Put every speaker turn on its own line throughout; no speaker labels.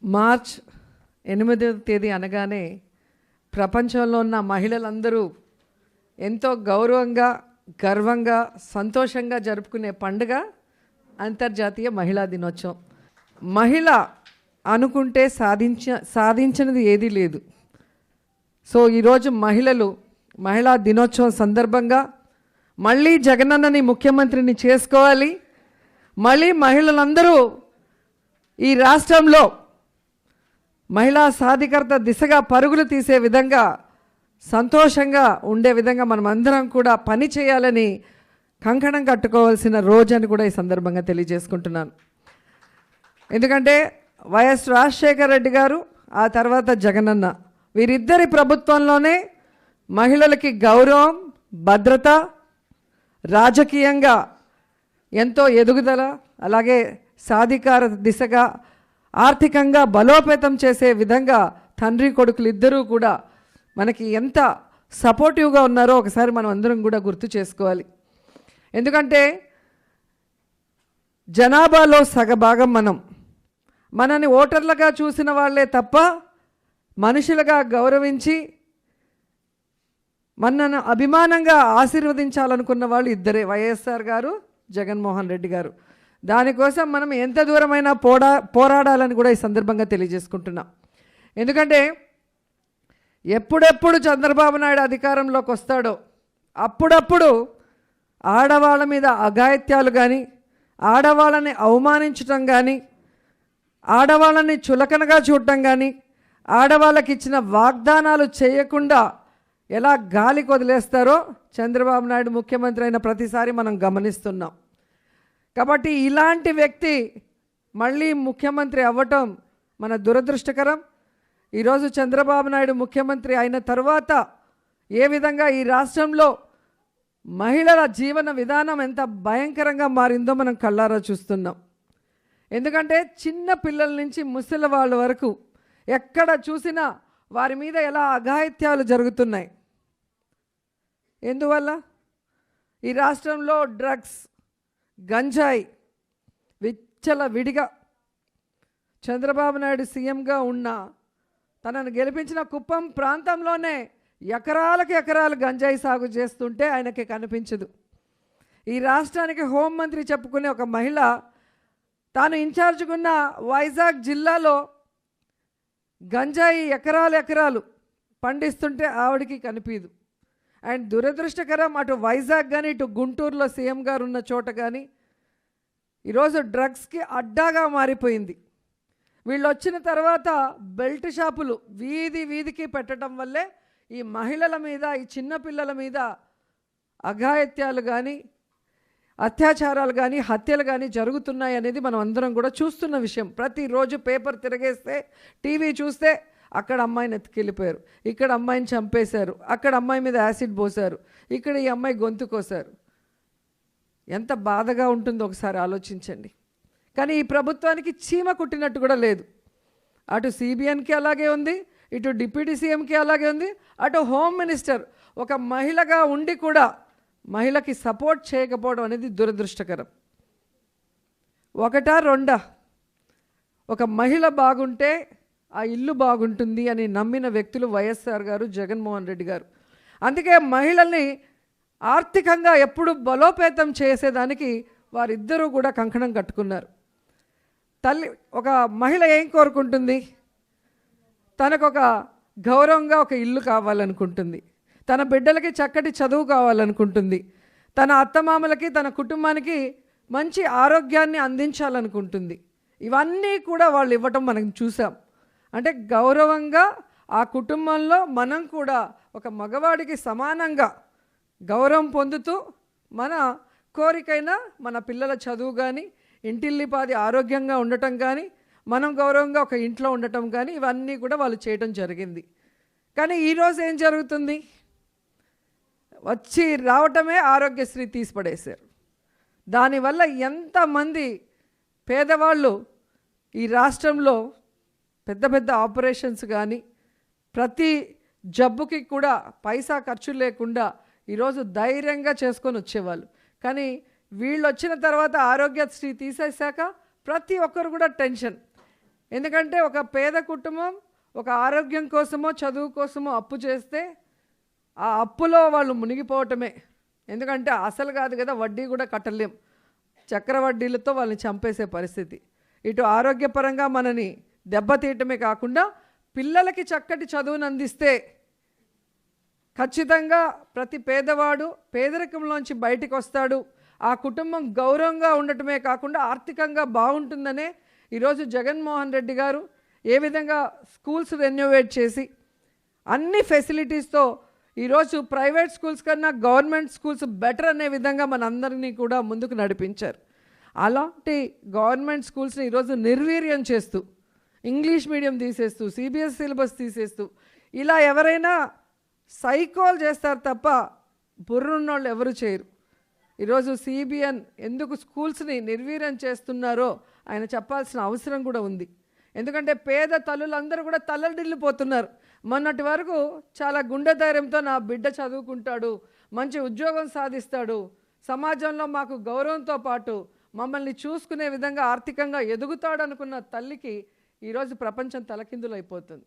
March 8వ తేదీ అనగానే ప్రపంచంలో ఉన్న మహిళలందరూ ఎంతో గౌరవంగా, గర్వంగా, సంతోషంగా జరుపుకునే పండుగ అంతర్జాతీయ మహిళా దినోత్సవం. మహిళ అనుకుంటే సాధించినది ఏదీ లేదు. సో ఈరోజు మహిళా దినోత్సవం సందర్భంగా మళ్ళీ జగనన్నని ముఖ్యమంత్రిని చేసుకోవాలి. మళ్ళీ మహిళలందరూ ఈ రాష్ట్రంలో మహిళా సాధికారత దిశగా పరుగులు తీసే విధంగా, సంతోషంగా ఉండే విధంగా మనం అందరం కూడా పని చేయాలని కంకణం కట్టుకోవాల్సిన రోజు అని కూడా ఈ సందర్భంగా తెలియజేసుకుంటున్నాను. ఎందుకంటే వైఎస్ రాజశేఖర రెడ్డి గారు, ఆ తర్వాత జగనన్న, వీరిద్దరి ప్రభుత్వంలోనే మహిళలకి గౌరవం, భద్రత, రాజకీయంగా ఎంతో ఎదుగుదల, అలాగే సాధికారత దిశగా ఆర్థికంగా బలోపేతం చేసే విధంగా తండ్రి కొడుకులు ఇద్దరూ కూడా మనకి ఎంత సపోర్టివ్గా ఉన్నారో ఒకసారి మనం అందరం కూడా గుర్తు చేసుకోవాలి. ఎందుకంటే జనాభాలో సగభాగం మనని ఓటర్లుగా చూసిన వాళ్ళే తప్ప మనుషులుగా గౌరవించి మనను అభిమానంగా ఆశీర్వదించాలనుకున్న వాళ్ళు ఇద్దరే, వైఎస్ఆర్ గారు, జగన్మోహన్ రెడ్డి గారు. దానికోసం మనం ఎంత దూరమైనా పోరాడాలని కూడా ఈ సందర్భంగా తెలియజేసుకుంటున్నాం. ఎందుకంటే ఎప్పుడెప్పుడు చంద్రబాబు నాయుడు అధికారంలోకి వస్తాడో అప్పుడప్పుడు ఆడవాళ్ళ మీద అఘాయిత్యాలు కానీ, ఆడవాళ్ళని అవమానించటం కానీ, ఆడవాళ్ళని చులకనగా చూడటం కానీ, ఆడవాళ్ళకి ఇచ్చిన వాగ్దానాలు చేయకుండా ఎలా గాలికి వదిలేస్తారో చంద్రబాబు నాయుడు ముఖ్యమంత్రి అయిన ప్రతిసారి మనం గమనిస్తున్నాం. కాబట్టి ఇలాంటి వ్యక్తి మళ్ళీ ముఖ్యమంత్రి అవ్వటం మన దురదృష్టకరం. ఈరోజు చంద్రబాబు నాయుడు ముఖ్యమంత్రి అయిన తర్వాత ఏ విధంగా ఈ రాష్ట్రంలో మహిళల జీవన విధానం ఎంత భయంకరంగా మారిందో మనం కళ్ళారా చూస్తున్నాం. ఎందుకంటే చిన్న పిల్లల నుంచి ముసలి వాళ్ళ వరకు ఎక్కడ చూసినా వారి మీద ఎలా అఘాయిత్యాలు జరుగుతున్నాయి. ఎందువల్ల? ఈ రాష్ట్రంలో డ్రగ్స్, గంజాయి విచ్చల విడిగా చంద్రబాబు నాయుడు సీఎంగా ఉన్న తనను గెలిపించిన కుప్పం ప్రాంతంలోనే ఎకరాలకు ఎకరాలు గంజాయి సాగు చేస్తుంటే ఆయనకి కనిపించదు. ఈ రాష్ట్రానికి హోంమంత్రి చెప్పుకునే ఒక మహిళ తాను ఇన్ఛార్జ్కున్న వైజాగ్ జిల్లాలో గంజాయి ఎకరాలు పండిస్తుంటే ఆవిడికి కనిపించదు. అండ్ దురదృష్టకరం, అటు వైజాగ్ కానీ ఇటు గుంటూరులో సీఎం గారు ఉన్న చోట కానీ ఈరోజు డ్రగ్స్కి అడ్డాగా మారిపోయింది. వీళ్ళు వచ్చిన తర్వాత బెల్ట్ షాపులు వీధికి పెట్టడం వల్లే ఈ మహిళల మీద, ఈ చిన్నపిల్లల మీద అఘాయిత్యాలు కానీ, అత్యాచారాలు కానీ, హత్యలు కానీ జరుగుతున్నాయి అనేది మనం అందరం కూడా చూస్తున్న విషయం. ప్రతిరోజు పేపర్ తిరగేస్తే, టీవీ చూస్తే అక్కడ అమ్మాయిని ఎత్తుకెళ్ళిపోయారు, ఇక్కడ అమ్మాయిని చంపేశారు, అక్కడ అమ్మాయి మీద యాసిడ్ పోశారు, ఇక్కడ ఈ అమ్మాయి గొంతు కోసారు. ఎంత బాధగా ఉంటుందో ఒకసారి ఆలోచించండి. కానీ ఈ ప్రభుత్వానికి చీమ కుట్టినట్టు కూడా లేదు. అటు సిబిఎన్కి అలాగే ఉంది, ఇటు డిప్యూటీ సీఎంకి అలాగే ఉంది, అటు హోమ్ మినిస్టర్ ఒక మహిళగా ఉండి కూడా మహిళకి సపోర్ట్ చేయకపోవడం అనేది దురదృష్టకరం. ఒకటా రెండా, ఒక మహిళ బాగుంటే ఆ ఇల్లు బాగుంటుంది అని నమ్మిన వ్యక్తులు వైఎస్ఆర్ గారు, జగన్మోహన్ రెడ్డి గారు. అందుకే మహిళల్ని ఆర్థికంగా ఎప్పుడు బలోపేతం చేసేదానికి వారిద్దరూ కూడా కంకణం కట్టుకున్నారు. ఒక మహిళ ఏం కోరుకుంటుంది? తనకొక గౌరవంగా ఒక ఇల్లు కావాలనుకుంటుంది, తన బిడ్డలకి చక్కటి చదువు కావాలనుకుంటుంది, తన అత్తమామలకి, తన కుటుంబానికి మంచి ఆరోగ్యాన్ని అందించాలనుకుంటుంది. ఇవన్నీ కూడా వాళ్ళు ఇవ్వటం మనం చూసాం. అంటే గౌరవంగా ఆ కుటుంబంలో మనం కూడా ఒక మగవాడికి సమానంగా గౌరవం పొందుతూ మన కోరికైనా మన పిల్లల చదువు కానీ, ఇంటిల్లిపాది ఆరోగ్యంగా ఉండటం కానీ, మనం గౌరవంగా ఒక ఇంట్లో ఉండటం కానీ, ఇవన్నీ కూడా వాళ్ళు చేయటం జరిగింది. కానీ ఈరోజు ఏం జరుగుతుంది? వచ్చి రావటమే ఆరోగ్యశ్రీ తీసిపడేశారు. దానివల్ల ఎంతమంది పేదవాళ్ళు ఈ రాష్ట్రంలో పెద్ద పెద్ద ఆపరేషన్స్ కానీ, ప్రతి జబ్బుకి కూడా పైసా ఖర్చు లేకుండా ఈరోజు ధైర్యంగా చేసుకొని వచ్చేవాళ్ళు. కానీ వీళ్ళు వచ్చిన తర్వాత ఆరోగ్యశ్రీ తీసేశాక ప్రతి ఒక్కరు కూడా టెన్షన్. ఎందుకంటే ఒక పేద కుటుంబం ఒక ఆరోగ్యం కోసమో చదువు కోసమో అప్పు చేస్తే ఆ అప్పులో వాళ్ళు మునిగిపోవటమే. ఎందుకంటే అసలు కాదు కదా, వడ్డీ కూడా కట్టలేం, చక్రవడ్డీలతో వాళ్ళని చంపేసే పరిస్థితి. ఇటు ఆరోగ్యపరంగా మనని దెబ్బతీయటమే కాకుండా పిల్లలకి చక్కటి చదువును అందిస్తే ఖచ్చితంగా ప్రతి పేదవాడు పేదరికంలోంచి బయటికి వస్తాడు, ఆ కుటుంబం గౌరవంగా ఉండటమే కాకుండా ఆర్థికంగా బాగుంటుందనే ఈరోజు జగన్మోహన్ రెడ్డి గారు ఏ విధంగా స్కూల్స్ రెన్యువేట్ చేసి అన్ని ఫెసిలిటీస్తో ఈరోజు ప్రైవేట్ స్కూల్స్ కన్నా గవర్నమెంట్ స్కూల్స్ బెటర్ అనే విధంగా మనందరినీ కూడా ముందుకు నడిపించారు. అలాంటి గవర్నమెంట్ స్కూల్స్ని ఈరోజు నిర్వీర్యం చేస్తూ ఇంగ్లీష్ మీడియం తీసేస్తూ సిబిఎస్ సిలబస్ తీసేస్తూ ఇలా ఎవరైనా సైకోలు చేస్తారు తప్ప బుర్రున్నోళ్ళు ఎవరు చేయరు. ఈరోజు సిబిఎన్ ఎందుకు స్కూల్స్ని నిర్వీర్యం చేస్తున్నారో ఆయన చెప్పాల్సిన అవసరం కూడా ఉంది. ఎందుకంటే పేద తల్లులందరూ కూడా తల్లడిల్లిపోతున్నారు. మొన్నటి వరకు చాలా గుండె ధైర్యంతో నా బిడ్డ చదువుకుంటాడు, మంచి ఉద్యోగం సాధిస్తాడు, సమాజంలో మాకు గౌరవంతో పాటు మమ్మల్ని చూసుకునే విధంగా ఆర్థికంగా ఎదుగుతాడు అనుకున్న తల్లికి ఈరోజు ప్రపంచం తలకిందులు అయిపోతుంది.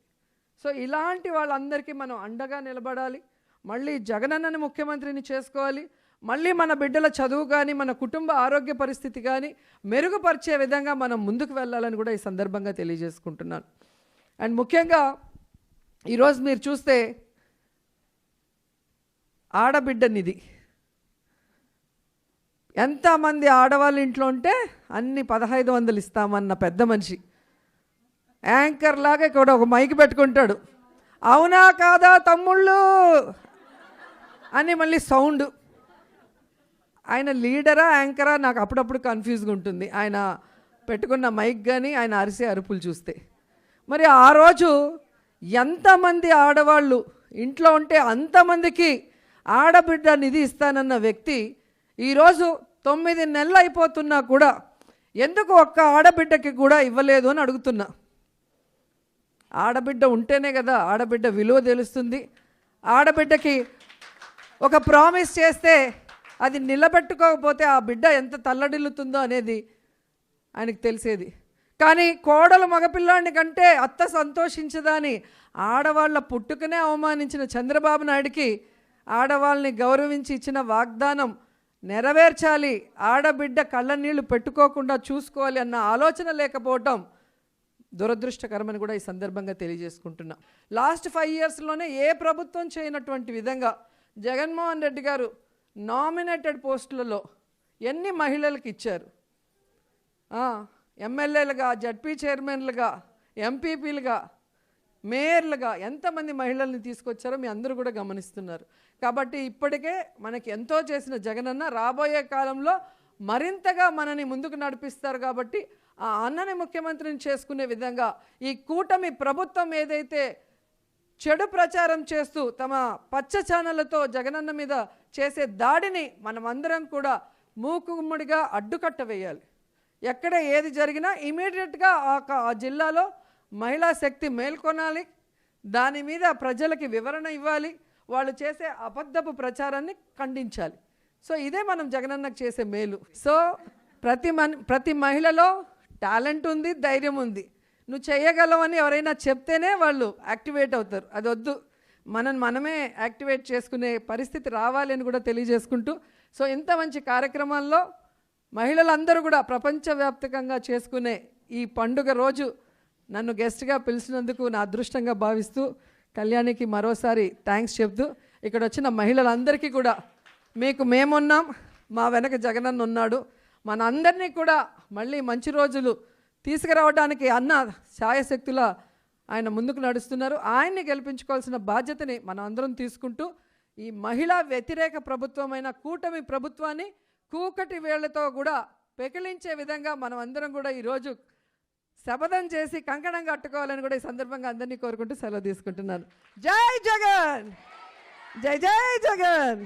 సో ఇలాంటి వాళ్ళందరికీ మనం అండగా నిలబడాలి. మళ్ళీ జగనన్నని ముఖ్యమంత్రిని చేసుకోవాలి. మళ్ళీ మన బిడ్డల చదువు కానీ మన కుటుంబ ఆరోగ్య పరిస్థితి కానీ మెరుగుపరిచే విధంగా మనం ముందుకు వెళ్ళాలని కూడా ఈ సందర్భంగా తెలియజేసుకుంటున్నాను. అండ్ ముఖ్యంగా ఈరోజు మీరు చూస్తే ఆడబిడ్డ నిధి ఎంతమంది ఆడవాళ్ళ ఇంట్లో ఉంటే అన్ని 1500 ఇస్తామన్న పెద్ద మనిషి యాంకర్ లాగా ఇక్కడ ఒక మైక్ పెట్టుకుంటాడు, అవునా కాదా తమ్ముళ్ళు అని మళ్ళీ సౌండ్. ఆయన లీడరా యాంకరా నాకు అప్పుడప్పుడు కన్ఫ్యూజ్గా ఉంటుంది ఆయన పెట్టుకున్న మైక్ కానీ ఆయన అరిసే అరుపులు చూస్తే. మరి ఆ రోజు ఎంతమంది ఆడవాళ్ళు ఇంట్లో ఉంటే అంతమందికి ఆడబిడ్డ నిధి ఇస్తానన్న వ్యక్తి ఈరోజు 9 నెలలు అయిపోతున్నా కూడా ఎందుకు ఒక్క ఆడబిడ్డకి కూడా ఇవ్వలేదు అని అడుగుతున్నా. ఆడబిడ్డ ఉంటేనే కదా ఆడబిడ్డ విలువ తెలుస్తుంది. ఆడబిడ్డకి ఒక ప్రామిస్ చేస్తే అది నిలబెట్టుకోకపోతే ఆ బిడ్డ ఎంత తల్లడిల్లుతుందో అనేది ఆయనకు తెలిసేది. కానీ కోడలు మగపిల్లాడిని కంటే అత్త సంతోషించదని ఆడవాళ్ళ పుట్టుకనే అవమానించిన చంద్రబాబు నాయుడికి ఆడవాళ్ళని గౌరవించి ఇచ్చిన వాగ్దానం నెరవేర్చాలి, ఆడబిడ్డ కళ్ళ నీళ్లు పెట్టుకోకుండా చూసుకోవాలి అన్న ఆలోచన లేకపోవటం దురదృష్టకరమని కూడా ఈ సందర్భంగా తెలియజేసుకుంటున్నా. లాస్ట్ 5 ఇయర్స్లోనే ఏ ప్రభుత్వం చేయనటువంటి విధంగా జగన్మోహన్ రెడ్డి గారు నామినేటెడ్ పోస్టులలో ఎన్ని మహిళలకు ఇచ్చారు. ఎమ్మెల్యేలుగా, జడ్పీ చైర్మన్లుగా, ఎంపీపీలుగా, మేయర్లుగా ఎంతమంది మహిళల్ని తీసుకొచ్చారో మీ అందరూ కూడా గమనిస్తున్నారు. కాబట్టి ఇప్పటికే మనకి ఎంతో చేసిన జగనన్న రాబోయే కాలంలో మరింతగా మనని ముందుకు నడిపిస్తారు. కాబట్టి ఆ అన్నని ముఖ్యమంత్రిని చేసుకునే విధంగా ఈ కూటమి ప్రభుత్వం ఏదైతే చెడు ప్రచారం చేస్తూ తమ పచ్చ ఛానళ్లతో జగనన్న మీద చేసే దాడిని మనమందరం కూడా మూకుమ్మడిగా అడ్డుకట్ట వేయాలి. ఎక్కడ ఏది జరిగినా ఇమీడియట్గా ఆ జిల్లాలో మహిళా శక్తి మేల్కొనాలి, దాని మీద ప్రజలకి వివరణ ఇవ్వాలి, వాళ్ళు చేసే అబద్ధపు ప్రచారాన్ని ఖండించాలి. సో ఇదే మనం జగనన్నకు చేసే మేలు. సో ప్రతి మహిళలో టాలెంట్ ఉంది, ధైర్యం ఉంది. నువ్వు చేయగలవని ఎవరైనా చెప్తేనే వాళ్ళు యాక్టివేట్ అవుతారు. అది వద్దు, మనమే యాక్టివేట్ చేసుకునే పరిస్థితి రావాలి అని కూడా తెలియజేసుకుంటూ, సో ఇంత మంచి కార్యక్రమాల్లో మహిళలందరూ కూడా ప్రపంచవ్యాప్తంగా చేసుకునే ఈ పండుగ రోజు నన్ను గెస్ట్గా పిలిచినందుకు నా అదృష్టంగా భావిస్తూ కళ్యాణికి మరోసారి థ్యాంక్స్ చెప్తూ, ఇక్కడ వచ్చిన మహిళలందరికీ కూడా మీకు మేమున్నాం, మా వెనక జగనన్న ఉన్నాడు, మన అందరినీ కూడా మళ్ళీ మంచి రోజులు తీసుకురావడానికి అన్న ఛాయశక్తుల ఆయన ముందుకు నడుస్తున్నారు. ఆయన్ని గెలిపించుకోవాల్సిన బాధ్యతని మనం అందరం తీసుకుంటూ ఈ మహిళా వ్యతిరేక ప్రభుత్వమైన కూటమి ప్రభుత్వాన్ని కూకటి వేళ్లతో కూడా పెకిలించే విధంగా మనం అందరం కూడా ఈరోజు శపథం చేసి కంకణం కట్టుకోవాలని కూడా ఈ సందర్భంగా అందరినీ కోరుకుంటూ సెలవు తీసుకుంటున్నాను. జై జగన్, జై జై జగన్.